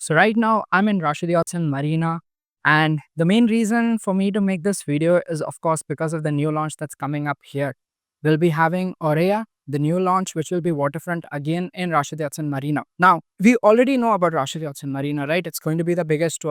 So right now I'm in Rashid Yachts and Marina, and the main reason for me to make this video is of course because of the new launch that's coming up here. We'll be having Aurea, the new launch, which will be waterfront again in Rashid Yachts and Marina. Now, we already know about Rashid Yachts and Marina, right? It's going to be the biggest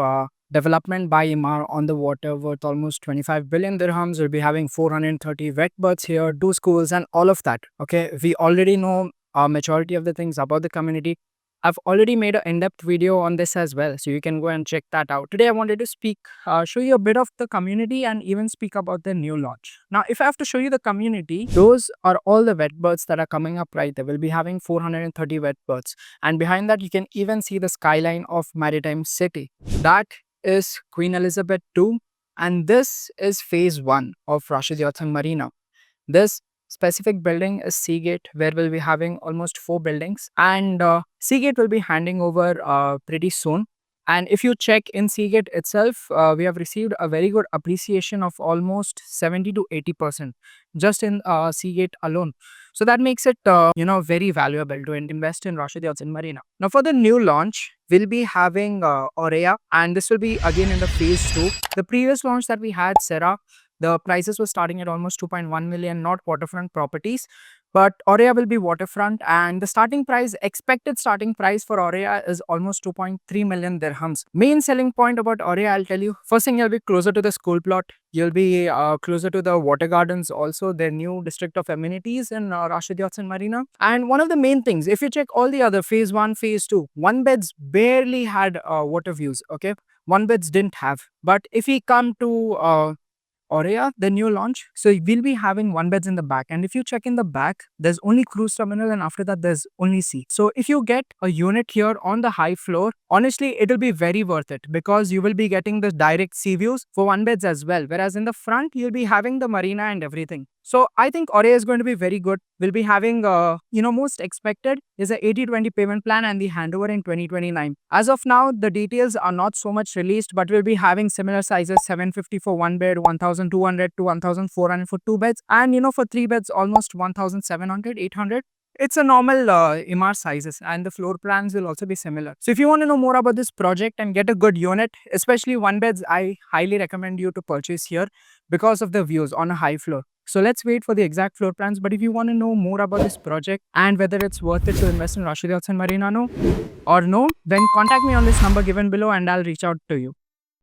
development by Emaar on the water worth almost 25 billion dirhams. We'll be having 430 wet berths here, 2 schools and all of that. Okay, we already know a majority of the things about the community. I've already made an in-depth video on this as well, so you can go and check that out. Today, I wanted to show you a bit of the community and even speak about the new launch. Now, if I have to show you the community, those are all the wet berths that are coming up right there. We'll be having 430 wet berths. And behind that, you can even see the skyline of Maritime City. That is Queen Elizabeth II. And this is phase 1 of Rashid Yachts and Marina. This specific building is Seagate, where we'll be having almost 4 buildings, and Seagate will be handing over pretty soon. And if you check in Seagate itself, we have received a very good appreciation of almost 70 to 80% just in Seagate alone. So that makes it very valuable to invest in Rashid Yachts and Marina. Now for the new launch, we'll be having Aurea, and this will be again in the phase 2. The previous launch that we had, Sarah, the prices were starting at almost 2.1 million, not waterfront properties. But Aurea will be waterfront, and the expected starting price for Aurea is almost 2.3 million dirhams. Main selling point about Aurea, I'll tell you. First thing, you'll be closer to the school plot. You'll be closer to the water gardens, also their new district of amenities in Rashid Yachts and Marina. And one of the main things, if you check all the other phase 1, phase 2, one beds barely had water views, okay? One beds didn't have. But if we come to Aurea, the new launch, so we'll be having 1 beds in the back, and if you check in the back, there's only cruise terminal, and after that there's only sea. So if you get a unit here on the high floor, honestly it'll be very worth it, because you will be getting the direct sea views for 1 beds as well, whereas in the front you'll be having the marina and everything. So I think Aurea is going to be very good. We'll be having most expected is a 80-20 payment plan and the handover in 2029. As of now, the details are not so much released, but we'll be having similar sizes: 750 for 1 bed, 1200 to 1400 for 2 beds, and for 3 beds almost 1700, 800. It's a normal Emaar sizes, and the floor plans will also be similar. So if you want to know more about this project and get a good unit, especially 1 beds, I highly recommend you to purchase here because of the views on a high floor. So let's wait for the exact floor plans. But if you want to know more about this project and whether it's worth it to invest in Rashid Yachts and Marina, no, then contact me on this number given below and I'll reach out to you.